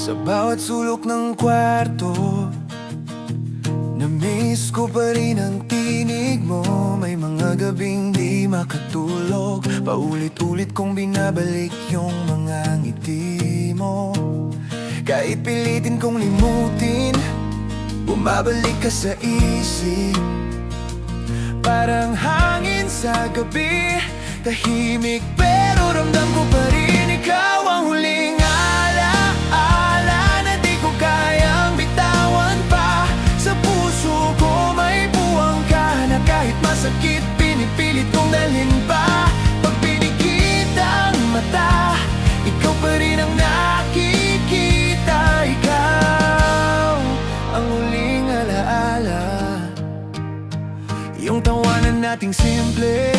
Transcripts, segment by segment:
Sa bawat sulok ng kwarto, na-miss ko pa rin ang tinig mo. May mga gabing di makatulog, paulit-ulit kong binabalik yung mga ngiti mo. Kahit pilitin kong limutin, bumabalik ka sa isip. Parang hangin sa gabi, tahimik pero ramdam ko pa rin. Ikaw ang huling alaala na di ko kayang bitawan pa. Sa puso ko may buwang ka na kahit masakit pinipilit kong dalhin pa. Pag pinikit ang mata, ikaw pa rin ang nakikita. Ikaw ang huling alaala, yung tawanan nating simple,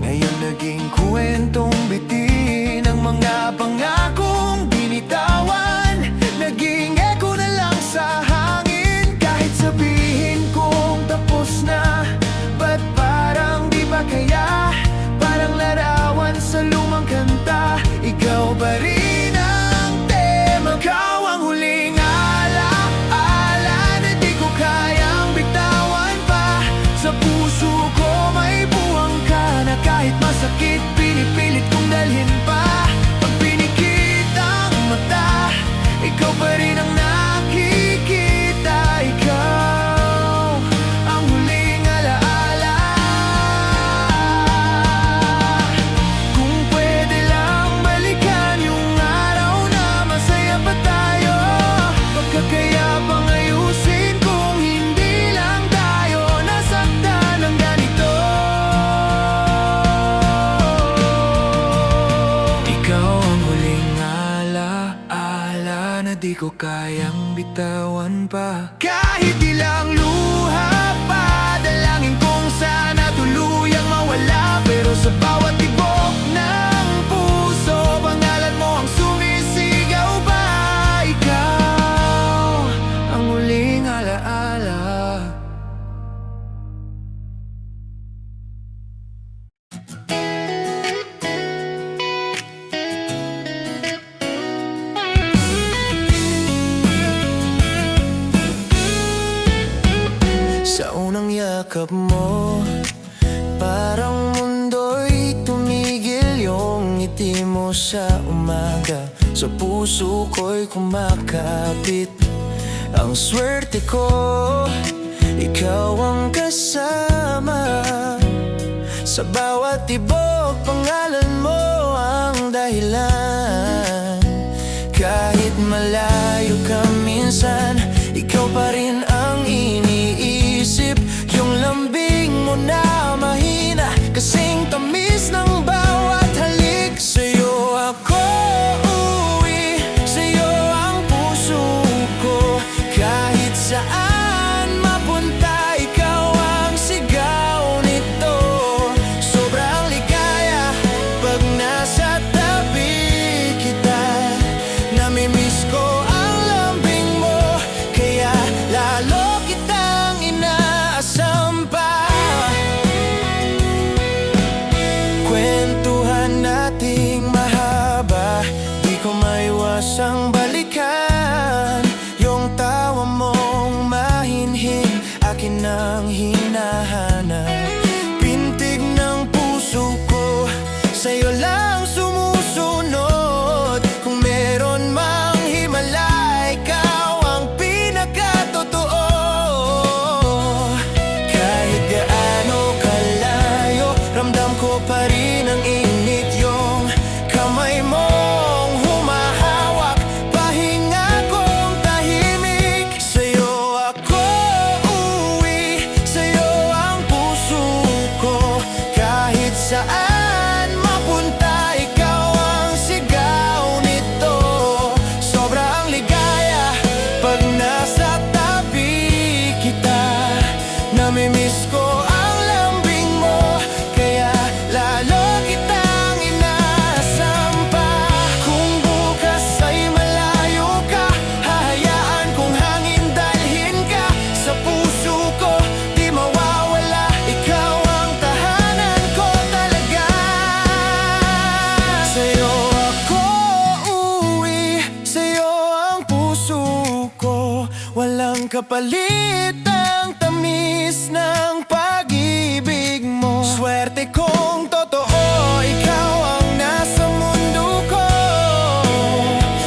ngayon naging kwentong bitin. Ang mga pangakong binitawan, naging echo na lang sa hangin. Kahit sabihin kong tapos na, ba't parang di ba kaya? Parang larawan sa lumang kanta, ikaw pa rin ang tema. Ikaw ang huling alaala na di ko kayang bitawan pa. Sa puso ko may buwang ka na kahit masakit pinipilit kong dalhin pa. Pag pinikit ang mata, ikaw pa rin ang nakikita. Ikaw ang huling alaala. Kung pwede lang balikan yung araw na masaya pa tayo, pagkakaya pang ayusin kung hindi lang tayo nasaktan ng ganito. Ikaw ang huling alaala na di ko kayang bitawan pa. Kahit ilang luha pa, dalangin kong sana tuluyang mawala. Pero sa bawat tibok ng puso, pangalan mo ang sumisigaw pa. Ikaw ang huling alaala. Sa unang yakap mo, parang mundo'y tumigil. Yung ngiti mo sa umaga, sa puso ko'y kumakapit. Ang swerte ko, ikaw ang kasama. Sa bawat tibok, pangalan mo ang dahilan. Kahit malayo ka minsan, ikaw pa rin ang iniisip. Yung lambing mo na mahina, kasing tamis ng bawat halik. Sa'yo ako uuwi, sa'yo ang puso ko. Kahit saan mapunta, ikaw ang sigaw nito. Sobrang ligaya pag nasa tabi kita. Namimiss ko ang lambing mo, kaya lalo kitang inaasam pa. Kwentuhan nating mahaba, di ko maiwasang balikan. Yung tawa mong mahinhin, akin ang hinahanap. Pintig ng puso ko, sa'yo lang sumusunod. Kung meron mang himala, ikaw ang pinakatotoo. Kahit gaano kalayo, ramdam ko pa rin ang init. Yung kamay mong humahawak, pahinga kong tahimik. Sa'yo ako uuwi, sa'yo kapalit ang tamis ng pag-ibig mo. Swerte kong totoo, ikaw ang nasa mundo ko.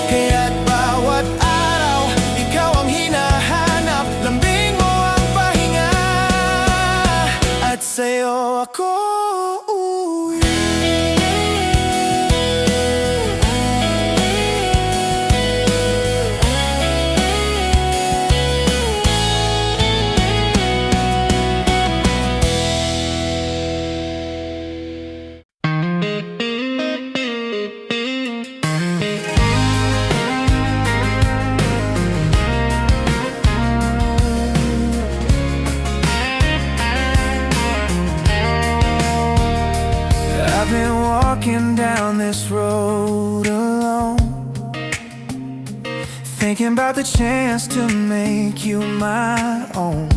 Kaya't bawat araw, ikaw ang hinahanap. Lambing mo ang pahinga, at sa'yo ako uuwi. I've been walking down this road alone, thinking about the chance to make you my own.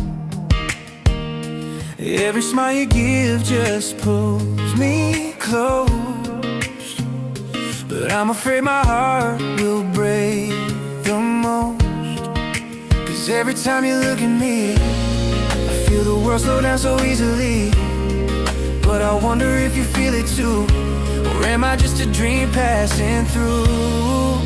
Every smile you give just pulls me close, but I'm afraid my heart will break the most. 'Cause every time you look at me, I feel the world slow down so easily. But I wonder if you feel it too, or am I just a dream passing through?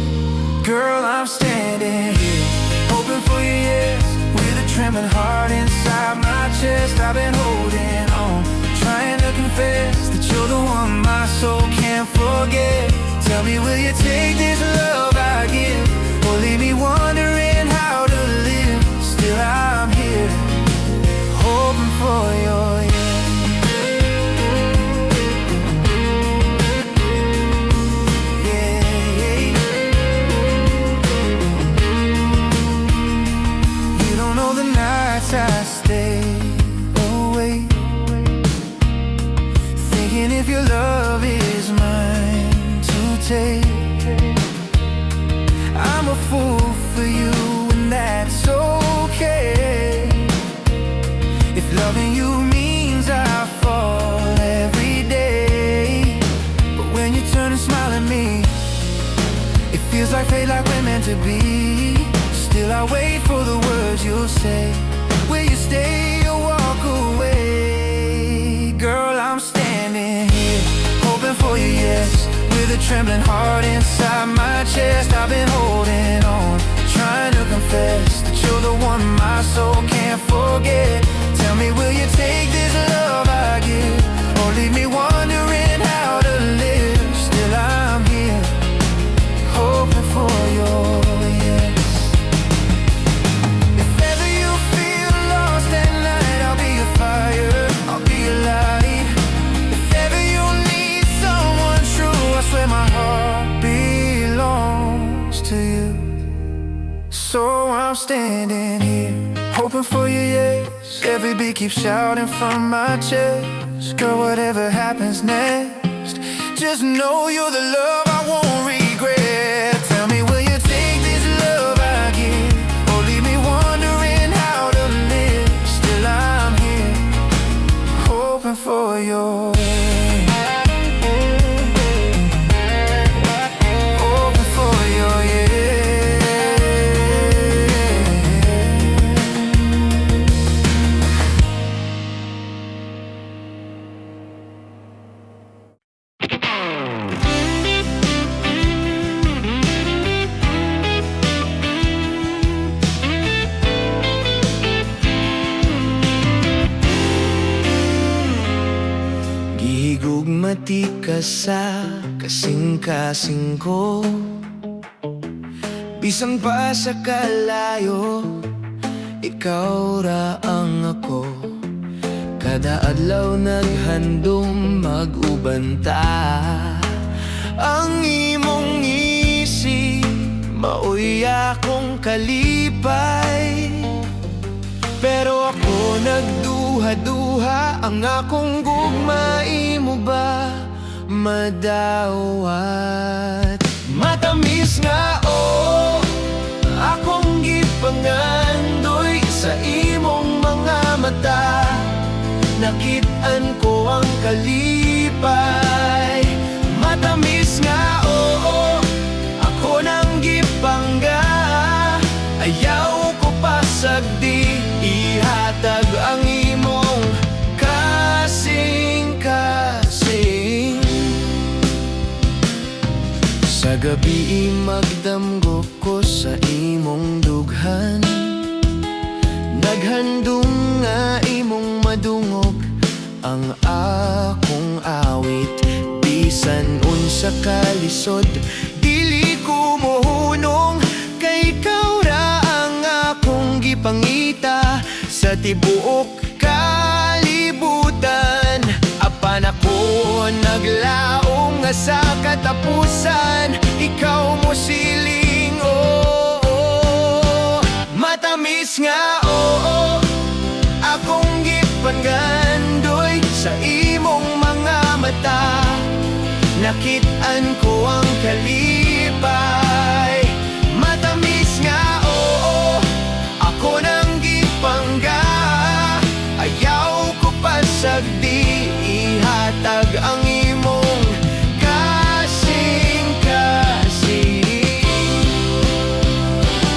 Girl, I'm standing here, hoping for you, yes, with a trembling heart inside my chest. I've been holding on, trying to confess that you're the one my soul can't forget. Tell me, will you take this love I give, or leave me wondering how to live? Still I'm here, hoping for your yes. I stay awake, thinking if your love is mine to take. I'm a fool for you and that's okay. If loving you means I fall every day, but when you turn and smile at me, it feels like fate, like we're meant to be. Still I wait for the words you'll say. Will you stay or walk away? Girl, I'm standing here, hoping for you, yes, with a trembling heart inside my chest. I've been holding on, trying to confess that you're the one my soul can't forget. Tell me, will you take this love I give, or leave me wondering how to live? Still I'm here, hoping for your yes. I'll be a light. If ever you need someone true, I swear my heart belongs to you. So I'm standing here, hoping for you, yes. Every beat keeps shouting from my chest. Girl, whatever happens next, just know you're the love I won't regret. Tell me, will you take this love I give, or leave me wondering how to live? Still I'm here, hoping for your hoping for your yeah. Gihigugmati ka sa kasing-kasing ko, bisan pa sa kalayo, ikaw ra ang ako. Kada adlaw naghandom mag-ubanta, ang imong isip maoy akong kalipay. Pero ako nagduha-duha, ang akong gugma imo ba madawat? Matamis nga o akong gipangandoy sa imong mga mata. Nakit-an ko ang kalipay. Matamis nga oo, ako nang gipangga. Ayaw ko pasagdi ihatag ang imong kasing-kasing. Sa gabi magdamgo ko sa imong dughan, naghandong nga imong madungog ang akong awit. Bisan unsa kalisod, dili ko mohunong, kay ikaw ra ang akong gipangita sa tibuok kalibutan. Apan ako naglaom nga sa katapusan, ikaw mo siling, oh. Matamis nga, oh, akong gipanggandoy sa imong mga mata. Nakit-an ko ang kalipay. Matamis nga, oo, ako nang gipangga. Ayaw ko pasagdi ihatag ang imong kasing-kasing.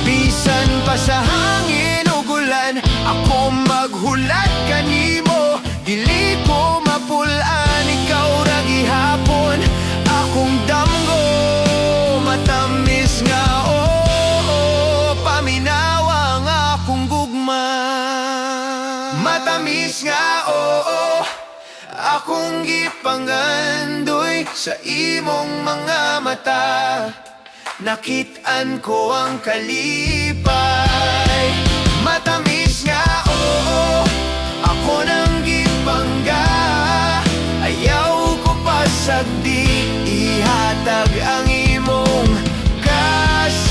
Bisan pa sa hangin o ulan, ako maghulat kanimo. Dili ko mapulaan, ikaw ra gihapon akong damgo. Matamis nga, oo, paminawa nga akong gugma. Matamis nga, oo, akong gipanggandoy sa imong mga mata. Nakit-an ko ang kalipay. Matamis nga, oo, ako nang gipangga. Ayaw ko pasagdi ihatag ang imong kasing-kasing.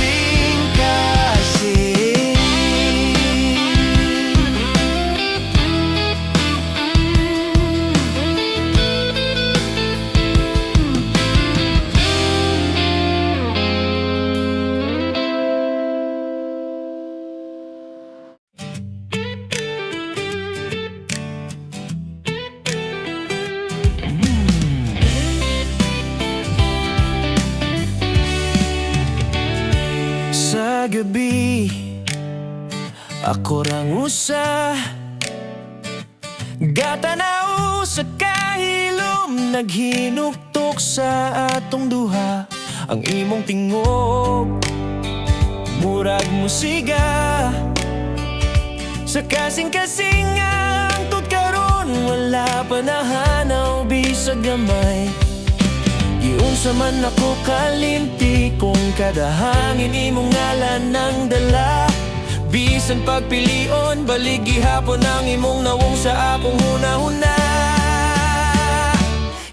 Sa gabi, ako rang usa, gatanaw sa kahilom, naghinuktok sa atong duha. Ang imong tingog, murag musiga, sa kasing-kasing ang tut karon, wala pa nahanaw bisag gamay. Giunsa man ako kalimti kung kada hangin imong ngalan ng dala. Bisan pagpilion, balik gihapon ang imong nawong sa akong hunahuna.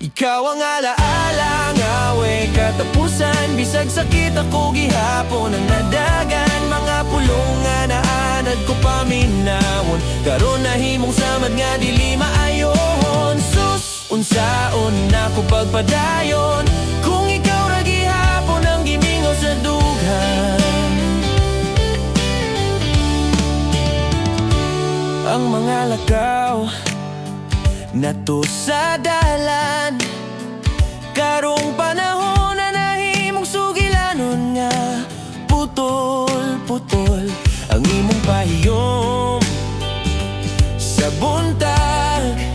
Ikaw ang alaala, ngaway katapusan. Bisag sakit ako gihapon ang nadagan. Mga pulong nga naanad ko paminawon, karon nahimong samad nga dili maayon. Sus, unsaon ako pagpadayon kung ikaw ra gihapon ang gimingaw sa dughan. Ang mga lakaw nato sa dalan, karong panahon na nahimong sugilanon nga. Putol-putol ang imong pahiyom sa buntag.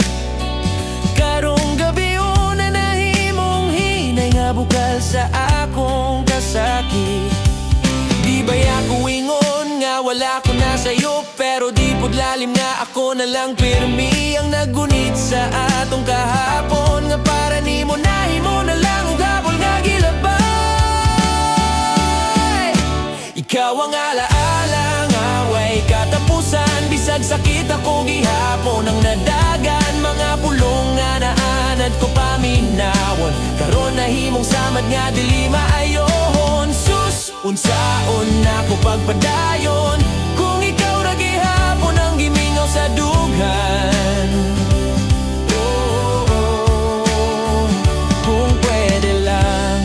Karong gabi na nahimong hinay nga bukal sa akong kasakit. Di ba ako ingon nga wala ko na sa'yo, pero di pud lalim nga ako na lang pirmi ang nagunit sa atong kahapon. Nga para nimo nahimo na lang og gabol nga gilabay. Ikaw ang alaala, ngaway katapusan. Bisag sakit ako gihapon ang nadagan. Mga pulong nga naanad ko paminawon, karon nahimong samad nga dili maayon. Sus, unsaon ako pagpadayon kung ikaw ra gihapon ang gimingaw sa dughan. Kung pwede lang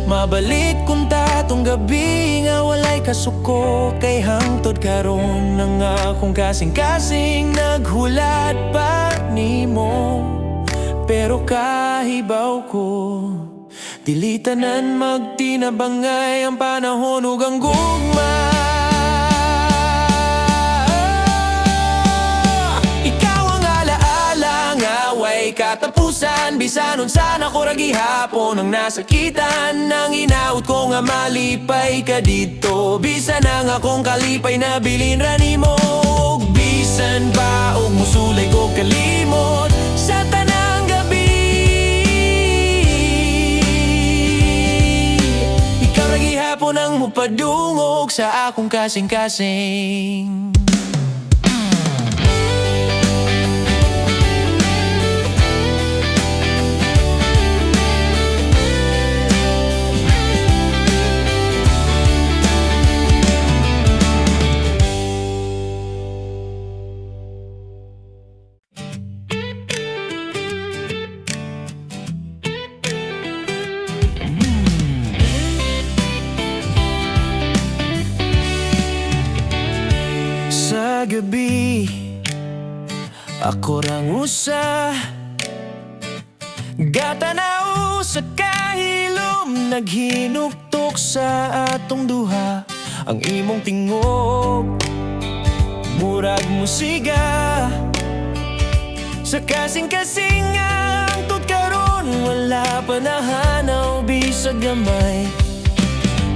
mabalik kung tatong gabi nga walay kasuko, kay hangtod karon ng akong kasing-kasing naghulat pa nimo. Pero kahibaw ko, dili tanan magtinabangay ang panahon ug ang gugma. katapusan, bisan unsa na ko ra gihapon ang nasakitan. Nang inaot ko nga malipay ka dito, bisan ang akong kalipay na bilin ra nimo. Bisan pa og musulay ko kalimot sa tanang gabi, ikaw ra gihapon ang mupadungog sa akong kasing-kasing. Sa gabi, ako rang usa gatanaw sa kahilom, naghinuktok sa atong duha. Ang imong tingog murag musiga sa kasing-kasing ang tut karon, wala pa nahanaw bisag gamay.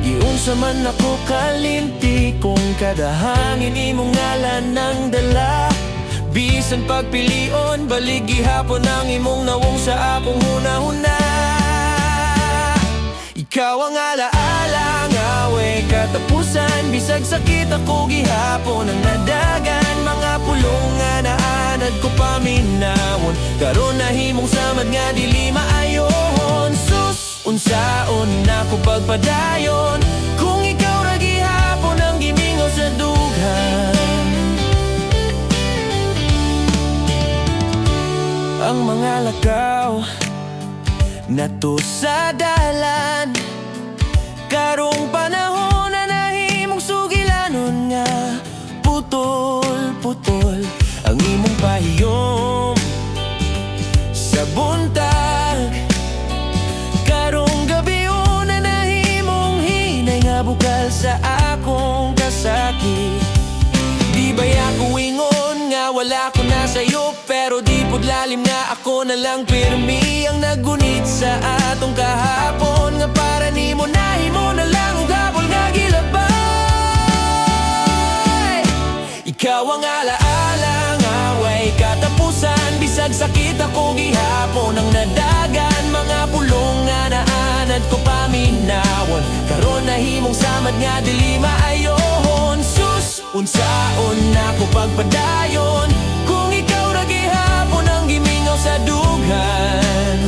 Giunsa man ako kalimti kung kada hangin imong ngalan ang dala. Bisan pagpilion, balik gihapon ang imong nawong sa akong hunahuna. Ikaw ang alaala, ngaway katapusan, bisag sakit ako gihapon ang nadagan. Mga pulong nga naanad ko paminawon, karon nahimong samad nga dili maayon. Sus, unsaon ako pagpadayon kung ikaw ra gihapon ang gimingaw sa dughan. Ang mga lakaw nato sa dalan, karong panahon na nahimong sugilanon nga putol-putol ang imong pahiyom sa buntag. Karong gabi una nahimong hinay nga bukal sa akong kasakit. Di ba ako ingon nga wala ko na sa'yo, pero di pud lalim nga ako na lang pirmi ang nagunit sa atong kahapon. Nga para nimo nahimo na lang og habol nga gilabay. Ikaw ang alaala, ngaway katapusan, bisag sakit ako gihapon ang nadagan. Mga pulong nga naanad ko paminawon, karon nahimong samad nga dili maayon. Sus, unsaon ako pagpadayon kung ikaw ra gihapon ang gimingaw sa dughan.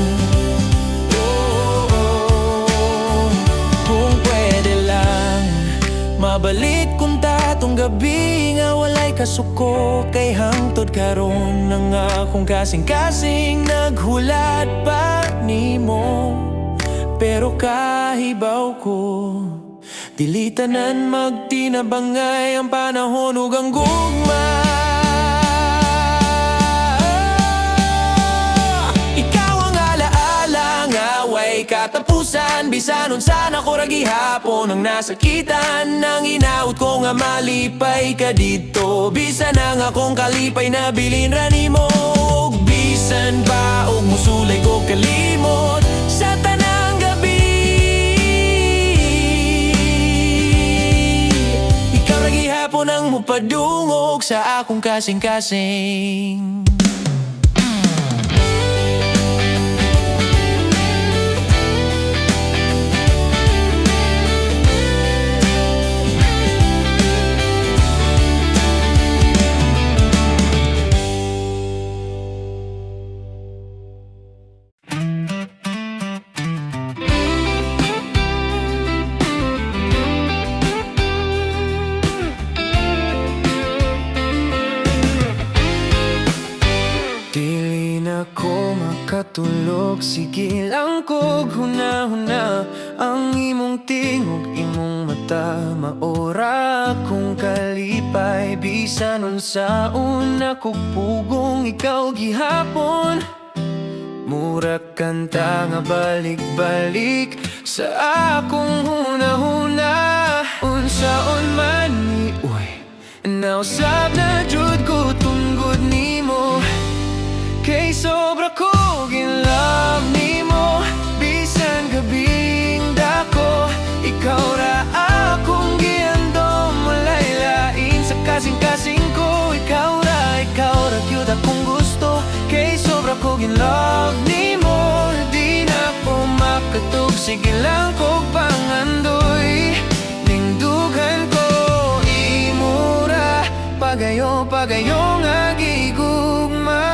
Kung pwede lang mabalik kung tatong gabi nga walay kasuko, kay hangtod karon ang akong kasing-kasing naghulat pa nimo. Pero kahibaw ko, dili tanan magtinabangay ang panahon ug ang gugma. Ikaw ang alaala, ngaway katapusan, bisan unsa na ko ra gihapon ang nasakitan. Nang inaot ko nga malipay ka dito, bisan ang akong kalipay na bilin ra nimo. Bisan pa og musulay ko kalimot sa tanang gabi, ikaw ra gihapon ang mupadungog sa akong kasing-kasing. Katulog, sige lang kog huna-huna ang imong tingog, imong mata maora kung kalipay. Bisan unsaon ako pugong ikaw gihapon, mura kanta nga balik-balik sa akong huna-huna. Unsaon man ni uy, nausab na jud ko tunggod nimo, kay sobra ko ko ginlove nimo, di na ko makatug. Sige lang ko pangandoy, ning dughan ko imura, pagayo nga gigugma.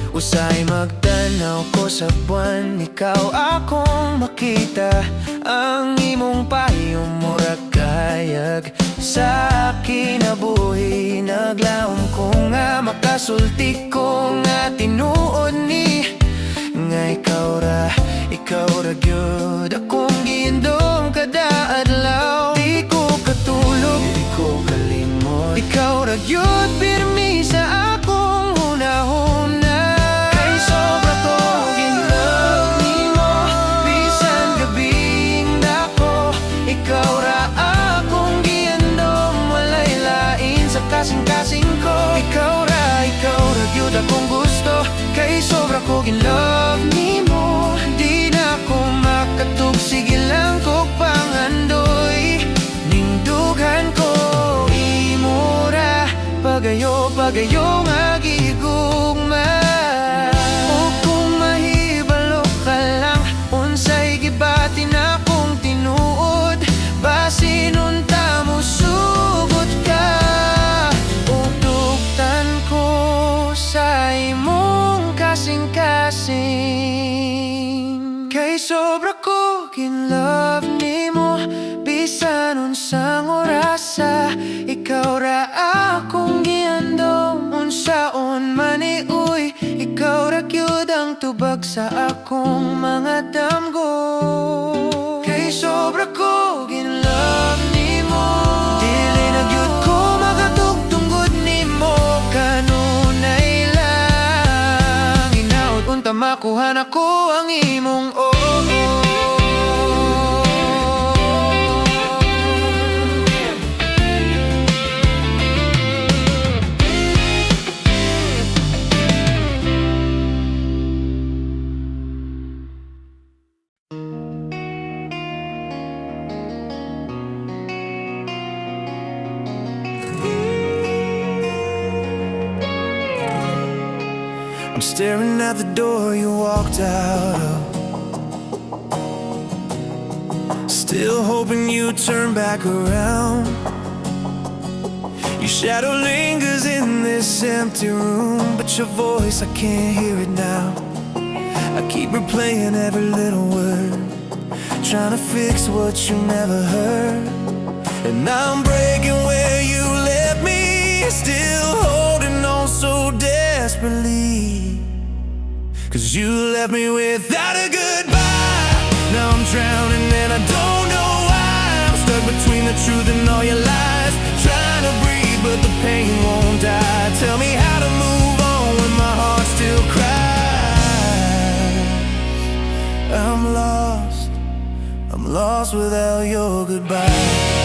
Usay magtanaw ko sa buwan, ikaw akong makita. Ang imong payo murag kayag sa kinabuhi. Naglaom ko nga makasulti ko nga tinuod ni nga ikaw ra gyud akong giindom kada adlaw. Di ko katulog, di ko kalimot, ikaw ra gyud pirmi sa akong hunahuna. Kay sobra ko ginlove nimo, bisan gabing dako, ikaw ra akong giandom. Walay lain sa kasing-kasing ko, ikaw ra gyud akong gusto. Kay sobra ko ginlove nimo, di na ko makatug. Sige lang ko pangandoy, ning dughan ko imura, pagayo nga gigugma. O kung mahibalo ka lang, unsay gibati na kong tinuod, basin unta mo sugot ka. Udugtan ko sa imong kasing-kasing. Kay sobra ko ginlove nimo, bisan unsang orasa, ikaw ra akong giandom. Unsaon man uy, ikaw ra gyud ang tubag sa akong mga damgo. Kay sobra ko ginlove nimo, dili na gyud ko makatug tungod nimo. Kanunay lang inaot unta makuha na ko ang imong I'm staring at the door you walked out of, still hoping you turn back around. Your shadow lingers in this empty room, but your voice, I can't hear it now. I keep replaying every little word, trying to fix what you never heard. And now I'm breaking where you left me, still holding on so desperately. 'Cause you left me without a goodbye. Now I'm drowning and I don't know why. I'm stuck between the truth and all your lies, trying to breathe but the pain won't die. Tell me how to move on when my heart still cries. I'm lost without your goodbye.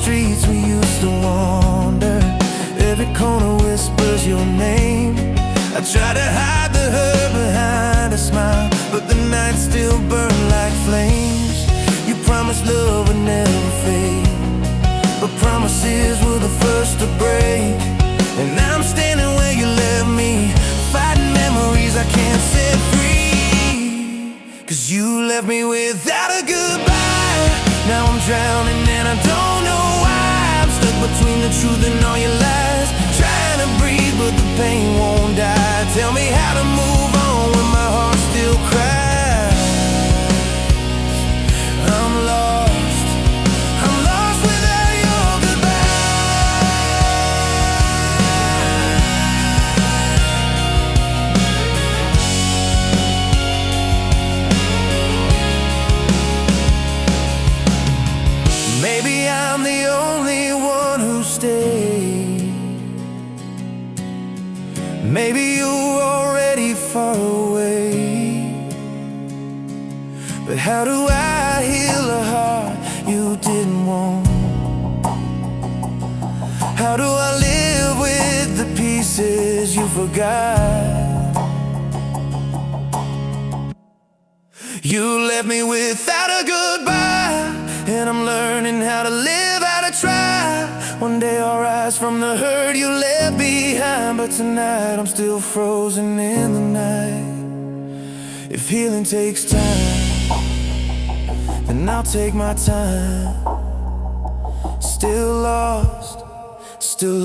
Streets we used to wander, every corner whispers your name. I try to hide the hurt behind a smile, but the nights still burn like flames. You promised love would never fade, but promises were the first to break. And now I'm standing where you left me, fighting memories I can't set free. 'Cause you left me without a goodbye. Now I'm drowning and I don't know why. I'm stuck between the truth and all your lies, trying to breathe but the pain won't die. Tell me how to move on when my heart still cries. I'm lost without your goodbye. Maybe I'm the only one who stayed. Maybe you're already far away. But how do I heal a heart you didn't want? How do I live with the pieces you forgot. You left me without a goodbye, and I'm learning how to live, how to try. One day I'll rise from the hurt you left behind, but tonight I'm still frozen in the night. If healing takes time, then I'll take my time. Still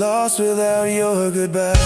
lost without your goodbye.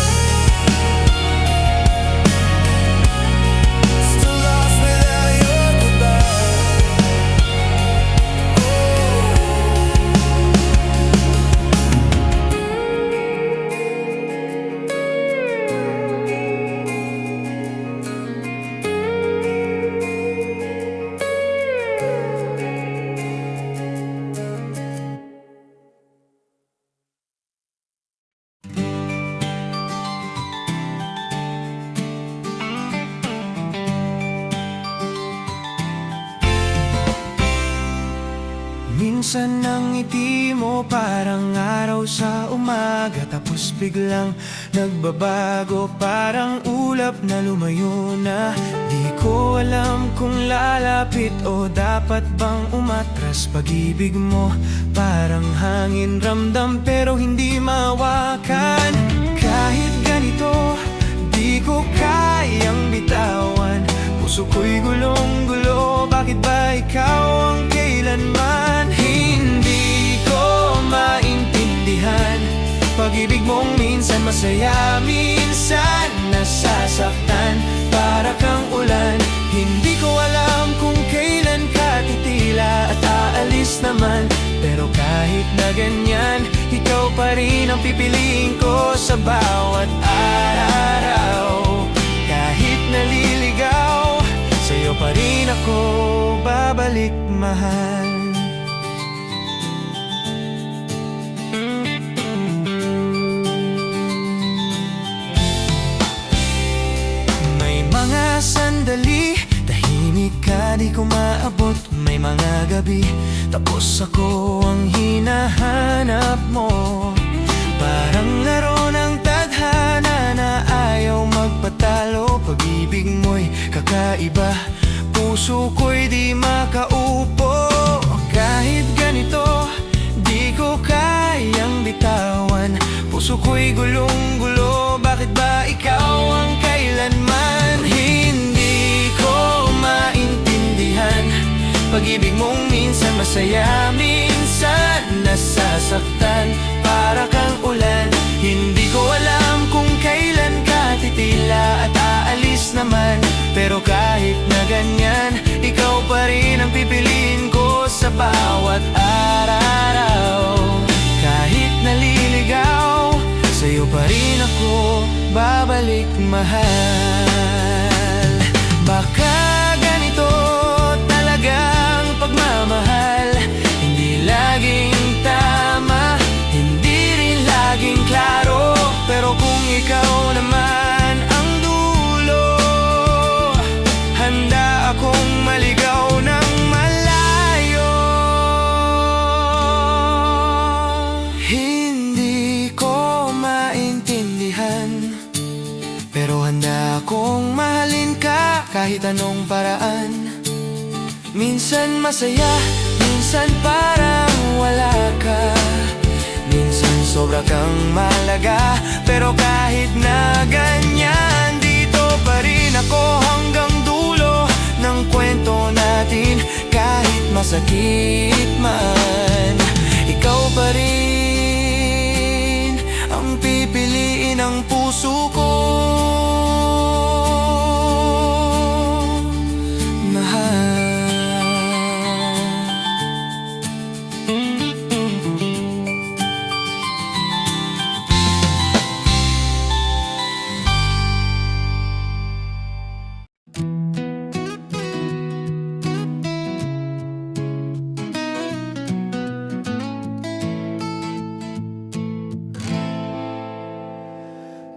Minsan ang ngiti mo parang araw sa umaga, tapos biglang nagbabago, parang ulap na lumayo na. Di ko alam kung lalapit o dapat bang umatras. Pag-ibig mo parang hangin, ramdam pero hindi mawakan. Kahit ganito, di ko kayang bitawan. Puso ko'y gulong-gulo, bakit ba ikaw ang kailanman? Hindi ko maintindihan. Pag-ibig mong minsan masaya, minsan nasasaktan. Para kang ulan, hindi ko alam kung kailan ka titila at aalis naman. Pero kahit na ganyan, ikaw pa rin ang pipiliin ko sa bawat araw. Kahit naliligaw, sa'yo pa rin ako babalik, mahal. May mga sandali, tahimik ka, di ko maabot. May mga gabi, tapos ako ang hinahanap mo. Parang laro ng tadhana na ayaw magpatalo. Pag-ibig mo'y kakaiba, puso ko'y di makaupo. Kahit ganito, di ko kayang bitawan. Puso ko'y gulong-gulo, bakit ba ikaw ang kailanman? Hindi ko maintindihan. Pag-ibig mong minsan masaya, minsan nasasaktan. Para kang ulan, hindi ko alam kung kailan ka titila at aalis naman. Pero kahit na ganyan, ikaw pa rin ang pipiliin ko sa bawat araw. Kahit naliligaw, sa'yo pa rin ako babalik, mahal. Baka ganito talagang pagmamahal, hindi laging tama, hindi rin laging klaro. Pero kung ikaw naman ang dulo, handa akong maligaw ng malayo. Hindi ko maintindihan, pero handa akong mahalin ka kahit anong paraan. Minsan masaya, minsan parang wala ka. Minsan sobra kang malaga, pero kahit na ganyan, dito pa rin ako hanggang dulo ng kwento natin. Kahit masakit man, ikaw pa rin ang pipiliin ng puso ko, mahal.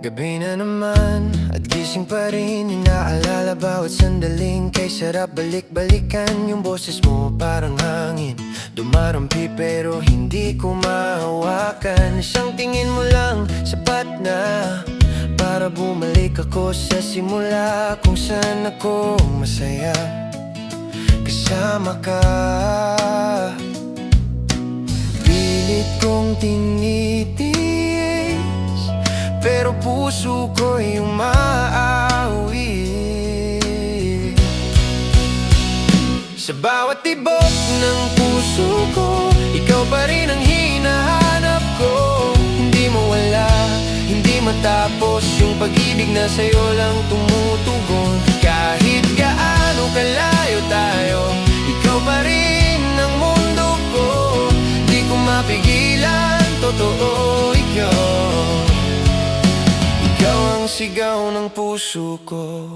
Gabi na naman at gising pa rin, inaalala bawat sandaling kay sarap balik-balikan. Yung boses mo parang hangin, dumarampi pero hindi ko mahawakan. Isang tingin mo lang sa sapat na para bumalik ako sa simula, kung saan ako masaya kasama ka. Pilit kong tinitiis, pero puso ko'y umaawi. Sa bawat tibok ng puso ko, ikaw pa rin ang hinahanap ko. Hindi mawala, hindi matapos yung pag-ibig na sa'yo lang tumutugon. Kahit gaano kalayo tayo, ikaw pa rin ang mundo ko. Di ko mapigilan, totoo ikaw. Ikaw ang sigaw ng puso ko.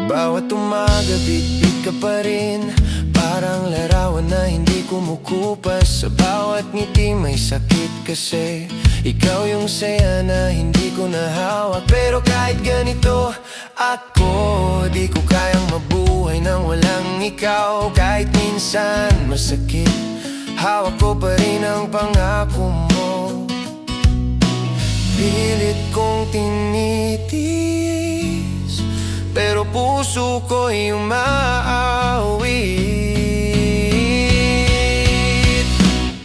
Bawat umaga bit-bit ka pa rin, parang larawan na hindi kumukupas. Sa bawat ngiti may sakit kasi ikaw yung saya na hindi ko nahawak. Pero kahit ganito ako, di ko kayang mabuhay nang walang ikaw. Kahit minsan masakit, hawak ko pa rin ang pangako mo. Pilit kong tinitiis, pero puso ko'y umaawit.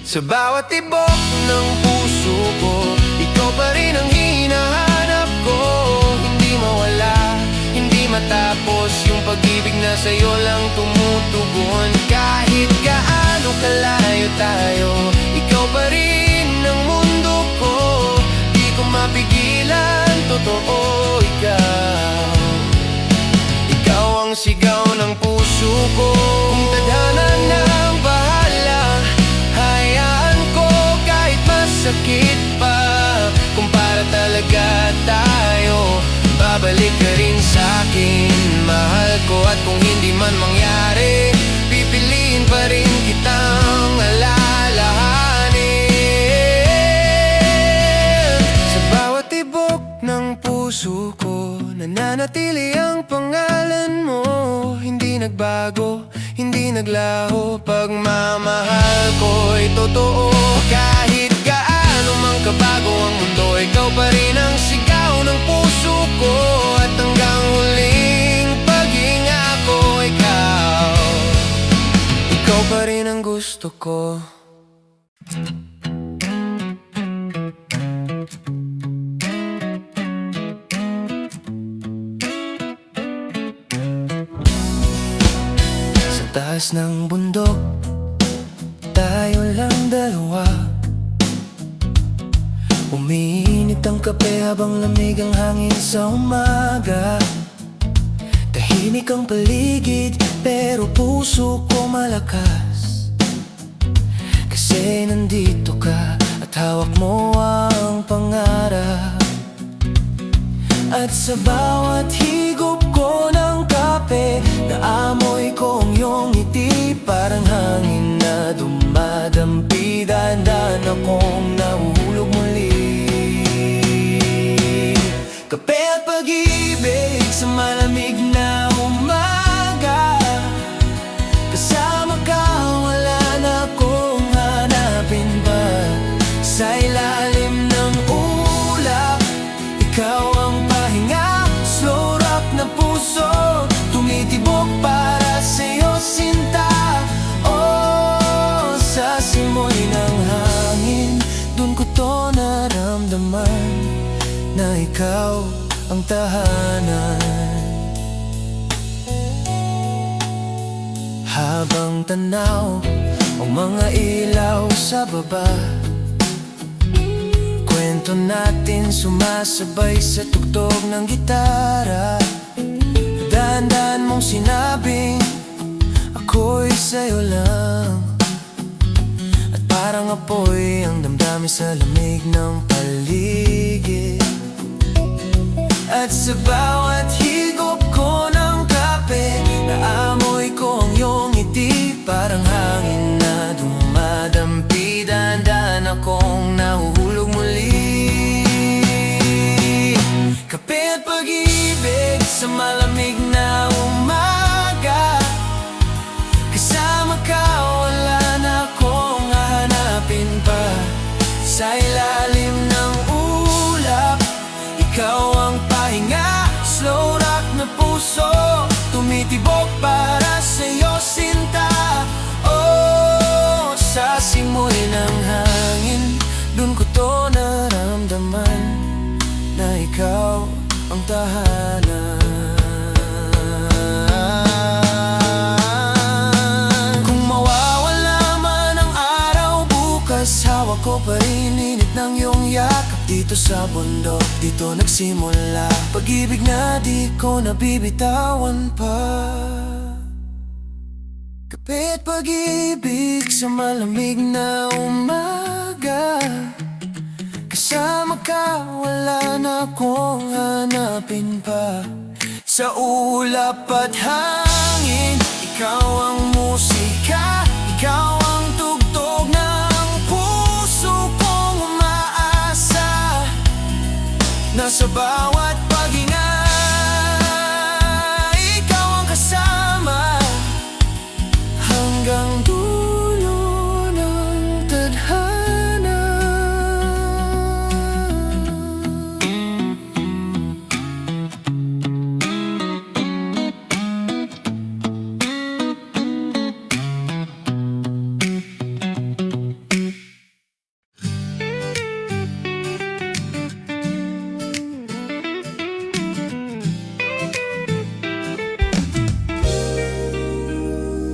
Sa bawat tibok ng puso ko, ikaw pa rin ang hinahanap ko. Hindi mawala, hindi matapos yung pag-ibig na sa'yo lang tumutugon. Kahit gaano kalayo tayo, ikaw pa rin ang mundo ko. Di ko mapigilan, totoo ikaw. Ikaw ang sigaw ng puso ko. Kung tadhana ng bahala, hayaan ko kahit masakit pa. Kung para talaga tayo, babalik ka rin sa'kin. Mahal ko at kung hindi man mangyari, pipiliin pa rin kitang alalahanin. Sa bawat tibok ng puso ko, nananatili ang pangalan mo. Hindi nagbago, hindi naglaho, pagmamahal ko'y totoo. Kahit gaano mang kabago ang mundo, ikaw pa rin ang sigaw ng puso ko. At hanggang huling paghinga ko, ikaw pa rin ang gusto ko. Sa taas ng bundok, tayo lang dalawa. Umiinit ang kape habang lamig ang hangin sa umaga. Tahimik ang paligid, pero puso ko malakas. Kasi nandito ka at hawak mo ang pangarap. At sa bawat higop ko ng kape, naamoy ko ang iyong ngiti. Parang hangin na dumadampi, dahan-dahan akong nahuhulog muli. Kape at pag-ibig sa malamig na umaga. Kasama ka, wala na akong hanapin pa. Sa ilalim ng ulap, ikaw ang pahinga. Slow rock na puso, tumitibok para sa'yo, sinta. Oh, sa simoy ng hangin, dun ko to naramdaman, na ikaw ang tahanan. Habang tanaw ang mga ilaw sa baba, kwento natin sumasabay sa tugtog ng gitara. Dahan-dahan mong sinabing ako'y sa'yo lang. At parang apoy ang damdamin sa lamig ng paligid. At sa bawat higop ko ng kape, naamoy ko ang iyong ngiti. Parang hangin na dumadampi, dahan-dahan akong nahuhulog muli. Kape at pag-ibig sa malamig na umaga. Kasama ka, wala na akong hahanapin pa. Sa ilalim ng ang tahanan. Kung mawawala man ang araw bukas, hawak ko pa rin init ng iyong yakap. Dito sa bundok, dito nagsimula pag-ibig na di ko nabibitawan pa. Kapit pag-ibig sa malamig na umaga, kasama ka, wala na akong hanapin pa. Sa ulap at hangin, ikaw ang musika, ikaw ang tugtog ng puso kong umaasa. Nasa bawat paghinga, ikaw ang kasama hanggang dulo ng tadhana.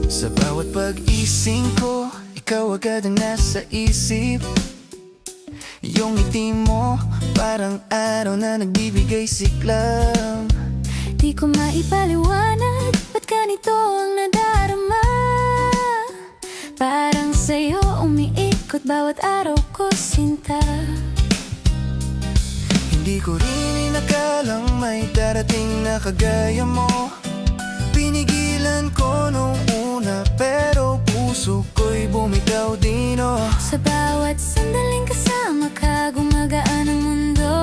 Sa bawat pag-ising ko, ikaw agad ang nasa isip. Yung ngiti mo, parang araw na nagbibigay siklam. Di ko maipaliwanag, ba't ganito ang nadarama? Parang sa'yo umiikot bawat araw ko, sinta. Hindi ko rin inakalang may darating na kagaya mo. Pinigilan ko nung una, pero puso ko'y bumitaw din, oh. Sa bawat sandaling kasama ka, gumagaan ang mundo.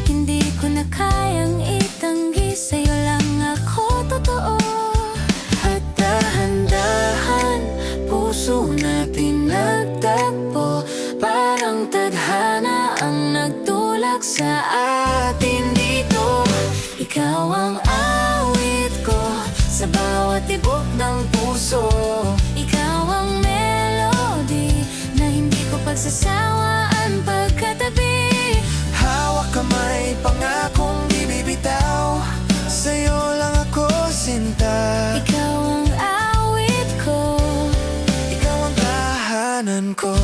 Hindi ko na kayang itanggi, sa'yo lang ako totoo. At dahan-dahan, puso natin nagtagpo. Parang tadhana ang nagtulak sa atin dito. Ikaw ang awit ko sa bawat tibok ng puso. Ikaw ang melody na hindi ko pagsasawaan pagkatabi. Hawak kamay, pangakong di bibitaw. Sa'yo lang ako, sinta. Ikaw ang awit ko, Ikaw ang tahanan ko.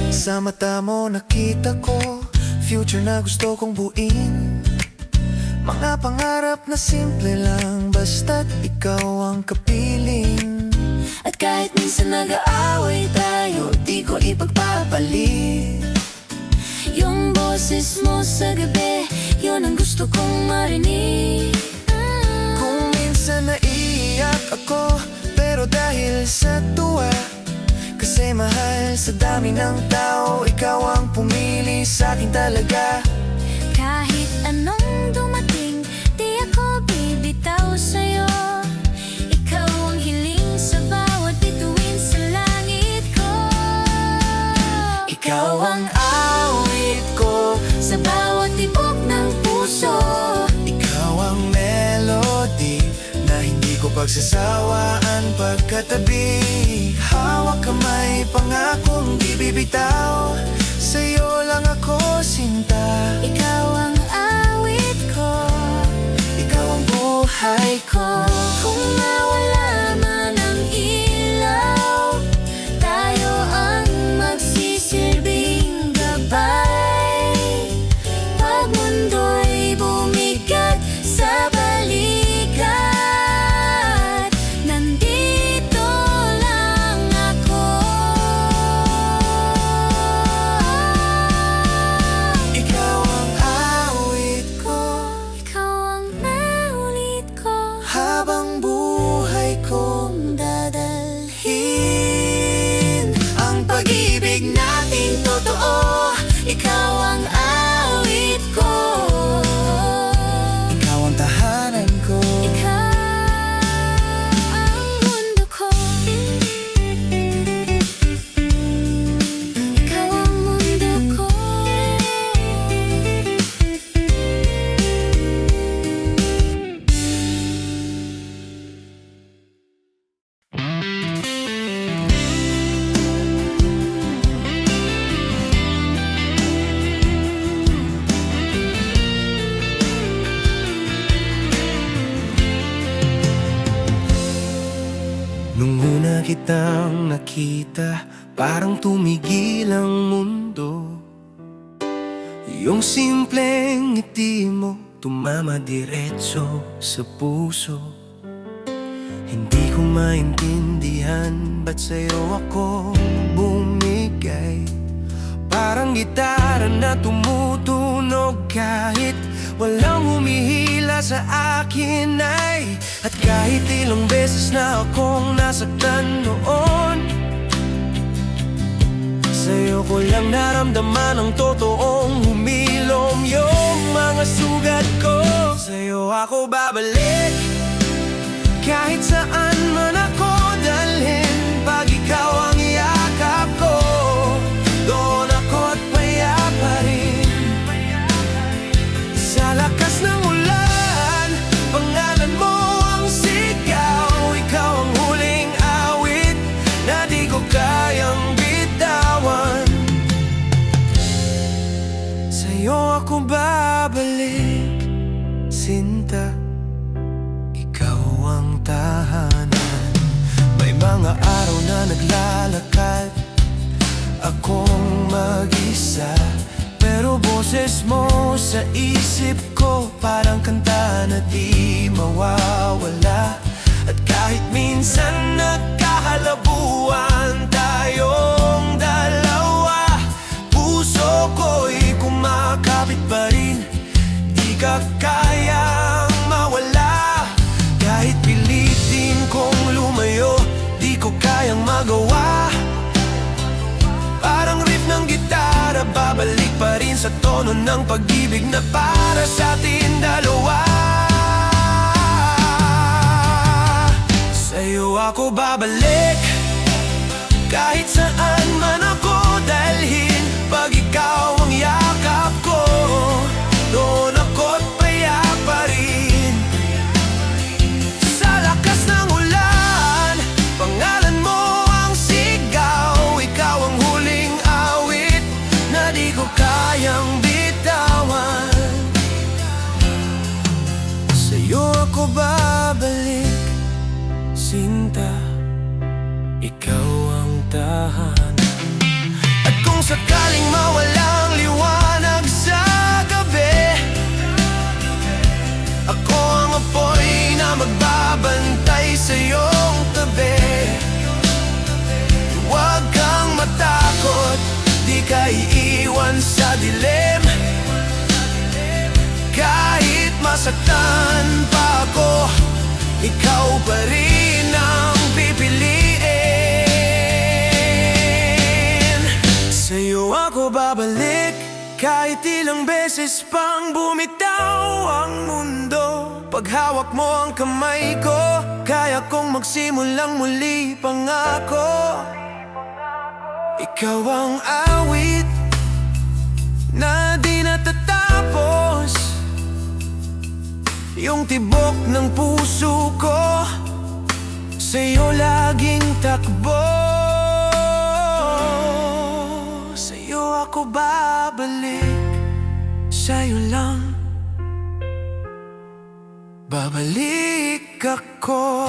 Sa mata mo nakita ko future na gusto kong buuin. Mga pangarap na simple lang, basta't ikaw ang kapiling. at kahit minsan nag-aaway tayo, di ko ipagpapalit. Yung boses mo sa gabi, yun ang gusto kong marinig. Kung minsan naiiyak ako, pero dahil sa tuwa, kasi mahal sa dami ng tao, ikaw ang pumili sa'kin talaga. Kahit anong dumating, di ako bibitaw sa'yo. Ikaw ang hiling sa bawat bituin sa langit ko. Ikaw ang awit ko, Sa bawat tibok ng puso. ikaw ang melody na hindi ko pagsasawaan pagkatabi. Hawak kamay, pangakong di bibitaw. Sa'yo lang ako, sinta. Ikaw ang awit ko, Ikaw ang buhay ko. kung nawala man ang ilaw, tayo ang magsisilbing gabay. Pag mundo'y bumigat sa balikat, nandito lang ako. Ikaw ang awit ko, Ikaw ang naulit ko. kitang nakita, parang tumigil ang mundo. Yung simpleng ngiti mo, tumama diretso sa puso. Hindi ko maintindihan ba't sa'yo ako bumigay. Parang gitara na tumutunog kahit walang humihila sa akin ay. At kahit ilang beses na akong nasaktan noon, sa'yo ko lang naramdaman ang totoong humilom yung mga sugat ko. Sa'yo ako babalik, kahit saan man ako dalhin. Pag ikaw ang yakap ko, doon ako't payapa rin. Sa lakas ng ulan, pangalan mo ang sigaw. Ikaw ang huling awit na di ko kayang bitawan. Sa'yo ako babalik, sinta, ikaw ang tahanan. May mga araw na naglalakad akong mag-isa, pero boses mo sa isip ko parang kanta na di mawawala. At kahit minsan nagkahalabuan tayong dalawa, puso ko'y kumakapit pa rin, di ka kayang mawala. Kahit pilitin kong lumayo, di ko kayang magawa. Parang riff ng gitara, babalik pa rin sa tono ng pag-ibig na para sa atin dalawa. Sa'yo ako babalik, kahit saan man ako dalhin. Pag ikaw ang yakap ko, doon ako't payapa rin. Sa lakas ng ulan, pangalan mo ang sigaw. Ikaw ang huling awit na di ko kayang bitawan. Sa'yo ako babalik, sinta, ikaw ang tahanan. At kung sakaling mawalang liwanag sa gabi, ako ang apoy na magbabantay sa iyong tabi. Huwag kang matakot, di ka iiwan sa dilim. Kahit masaktan pa ako, ikaw pa rin ang pipiliin. Sa'yo ako babalik, kahit ilang beses pang bumitaw ang mundo. Pag hawak mo ang kamay ko, kaya kong magsimulang muli, pangako. Ikaw ang awit na di natatapos, yung tibok ng puso ko, sa'yo laging takbo. Sa'yo ako babalik, sa'yo lang babalik ako.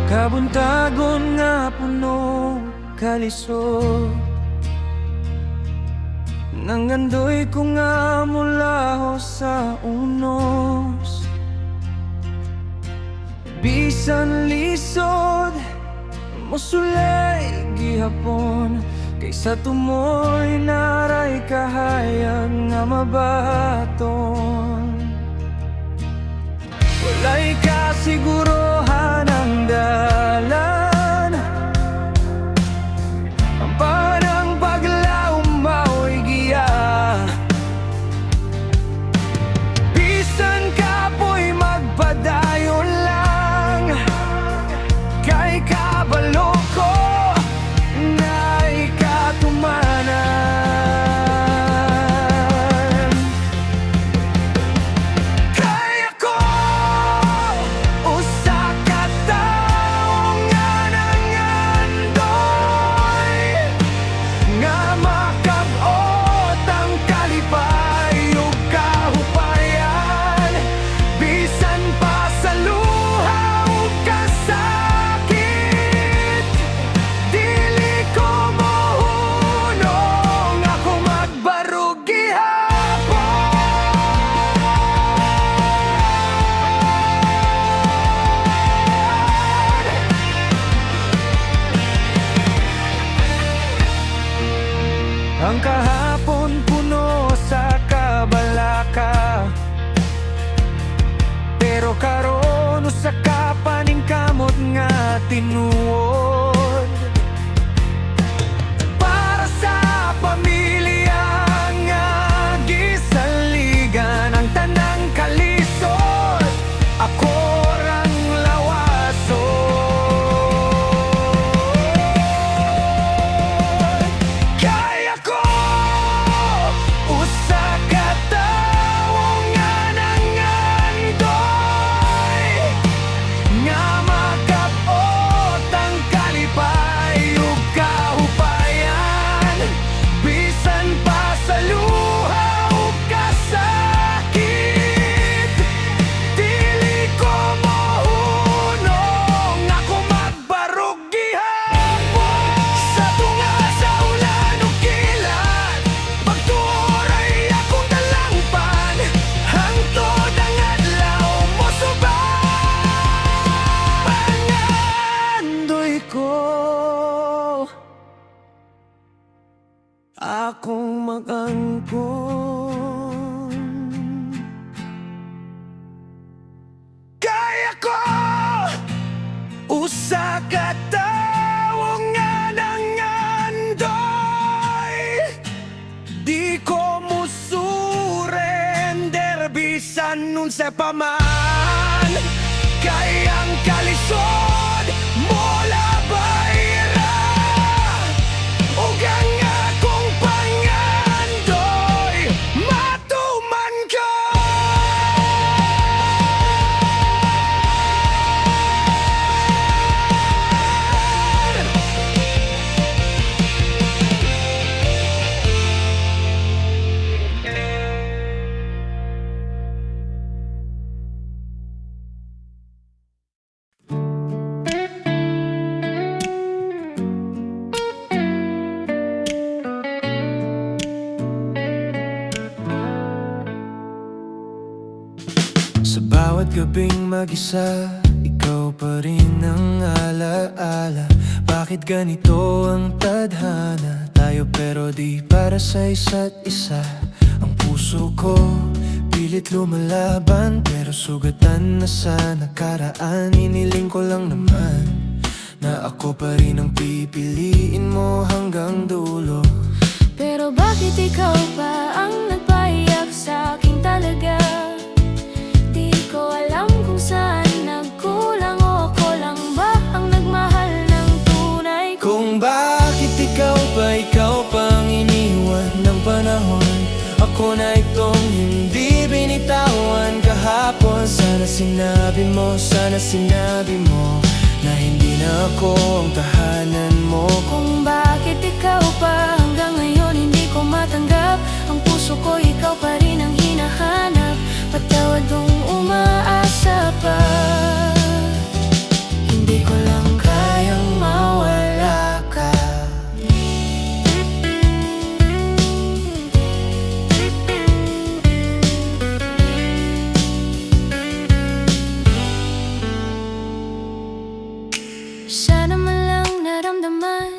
Kabuntagon nga puno kalisod, nanggandoy ko nga mula ho sa unos. Bisan lisod mosulay gihapon, kaysa tumoy naray kahayag nga mabaton. Walay kasigurohan ang dalan, ang parang paglaom ba'y giya. Bisan ka po'y magpadayon lang, Pero karon usa ka paningkamot nga tinuod para sa pamilya nga gisaligan ang tanang kalisod. Ako rang lawason. Kaya ko usa ka tawo nga nangandoy, nga makapot ang kalipay ug kahupayan, bisan pa sa luha ug kasakit. Dili ko mohunong ako magbarog gihapon sa tunga sa ulan ug kilat. Pagtuoray akong dalangpan hangtod ang adlaw mo subang. Pangandoy ko akong mag-angkon. Kaya ko usa ka tawo nga nangandoy, di ko musurrender bisan unsa pa man. Kay ang kalisod mula bayra ug ang akong pangandoy matuman ka. Sa bawat gabing mag-isa, ikaw pa rin ang alaala. Bakit ganito ang tadhana? Tayo pero di para sa isa't isa. Ang puso ko pilit lumalaban, pero sugatan na sa nakaraan. Iniling ko lang naman na ako pa rin ang pipiliin mo hanggang dulo. Pero bakit ikaw pa ang nagpayak sa akin talaga? Di ko alam kung saan nagkulang, o ako lang ba ang nagmahal ng tunay? Kung bakit ikaw pa ang iniwan ng panahon, ako na itong hindi binitawan kahapon. Sana sinabi mo na hindi na ako ang tahanan mo. Kung bakit ikaw pa hanggang ngayon hindi ko matanggap, ang puso ko ikaw pa rin ang hinahanap. Patawad kung umaasa pa, hindi ko lang kayang mawala ka. Sana man lang naramdaman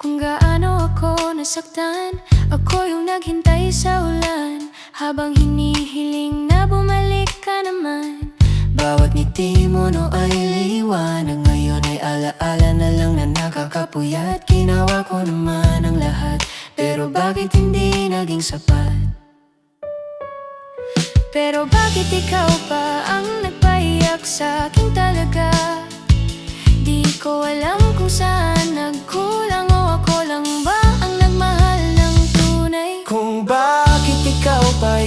kung gaano ako nasaktan. Ako yung naghintay sa ulan habang hinihiling na bumalik ka naman. Bawat ngiti mo no ay liwanag, ngayon ay alaala na lang na nakakapuyat. Ginawa ko naman ang lahat, pero bakit hindi naging sapat? Pero bakit ikaw pa ang nagpayak sa akin talaga? Di ko alam kung saan nagkulang, o ako lang ba ang nagmahal ng tunay? Kung bakit ikaw pa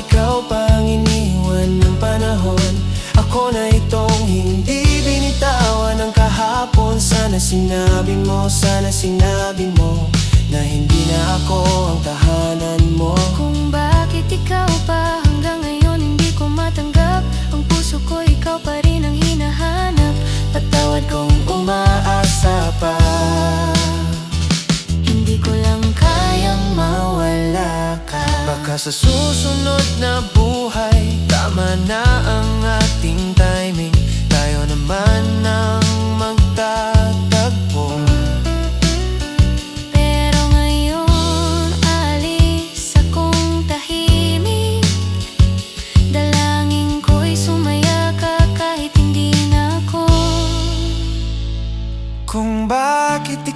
ang iniwan ng panahon, ako na itong hindi binitawan ng kahapon. Sana sinabi mo na hindi na ako ang tahanan mo. Kung bakit ikaw pa hanggang ngayon hindi ko matanggap, ang puso ko ikaw pa rin ang hinahanap. Patawad kung umaasa pa, Hindi ko lang kayang mawala ka. Baka sa susunod na buhay, tama na ang ating timing. Tayo naman ang magtatagpo. Pero ngayon alis akong tahimik, dalangin ko'y sumaya ka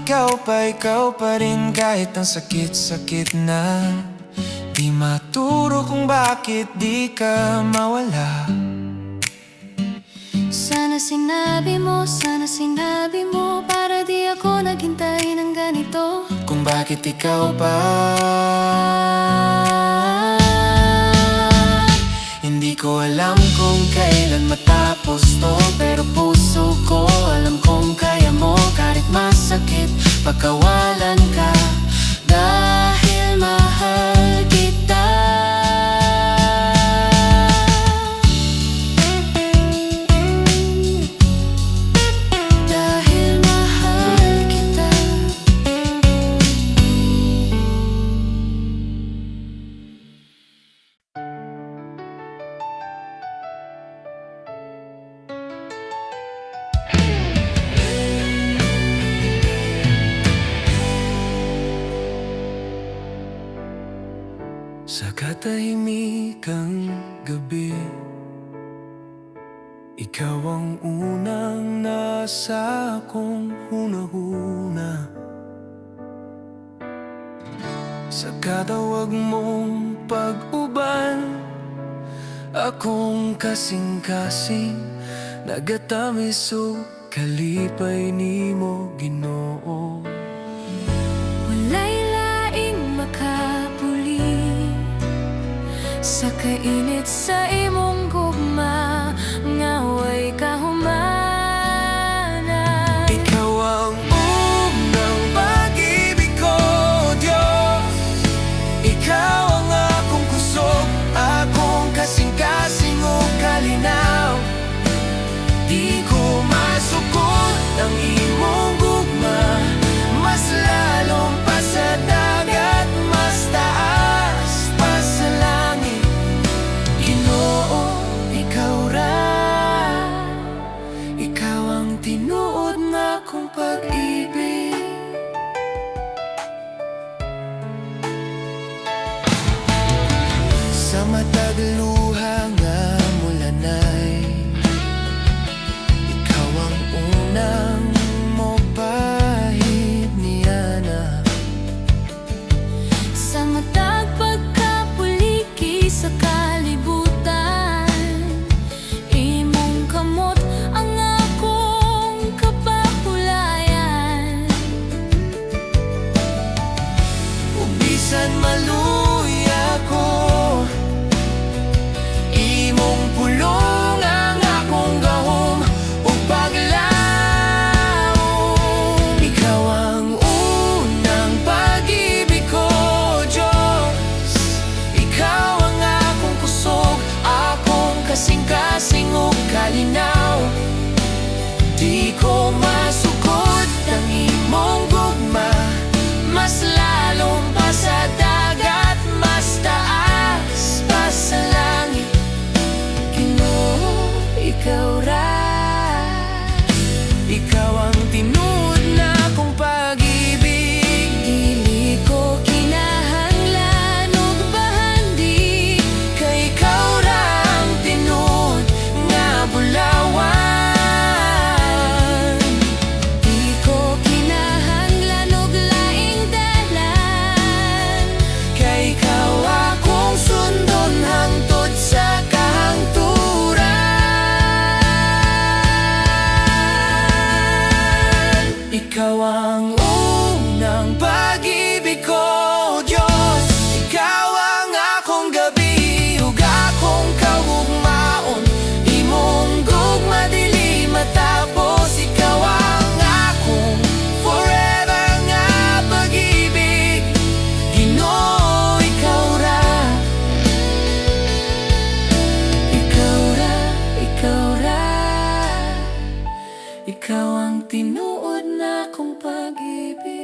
ikaw pa rin kahit ang sakit-sakit na. Di maturo kung bakit di ka mawala. Sana sinabi mo para di ako naghintay ng ganito. Kung bakit ikaw pa. Hindi ko alam kung kailan matapos to, pero puso ko alam kong kaya mo. Kahit masakit, pagkawalan ka, dahil mahal kita. Dahil mahal kita. Sa katahimikang gabi, ikaw ang unang nasa akong hunahuna. Sa katawag mong pag-uban, akong kasing-kasing nagatamis o kalipay nimo, Ginoo. Walay laing makapuli sa kainit sa imong gugma, ngaway kahumana. Ikaw ang unang pag-ibig ko, Diyos. Ikaw ang akong kusog, akong kasing-kasing o kalinaw. Di ko masukot ang imong gugma, mas lalong pa sa dagat, mas taas pa sa langit. Ginoo, ikaw ra. Ikaw ang tinuod na kong pag-ibig. Sa matag luha nga mulanay, ikaw ang unang mopahid niana. Sa matag pagkapuliki sa kalibutan, imong kamot ang akong kapahulayan. Ug bisan maluya ko, imong pulong ang akong gahom ug paglaom. Ikaw ang unang pag-ibig ko, Diyos. Ikaw ang akong kusog, akong kasing-kasing ug kalinaw. Di ko masukot ang imong gugma, mas lalong pa sa dagat, mas taas pa sa langit. Ginoo, ikaw ra. Ikaw ang tinuod na kong pag-ibig. Dili ko kinahanglan og bahandi, Kay ikaw ra ang tinuod nga bulawan. di ko kinahanglan og laing dalan. Kay ikaw akong sundon hangtod sa kahangturan. Ikaw ang unang pag-ibig ko, Diyos. Ikaw ang akong gabi ug akong kahugmaon. Imong gugma dili matapos. Ikaw ang akong forever nga pag-ibig. Ginoo, ikaw ra. Ikaw ra, ikaw ra. Ikaw ang tinuod na kong pag-ibig.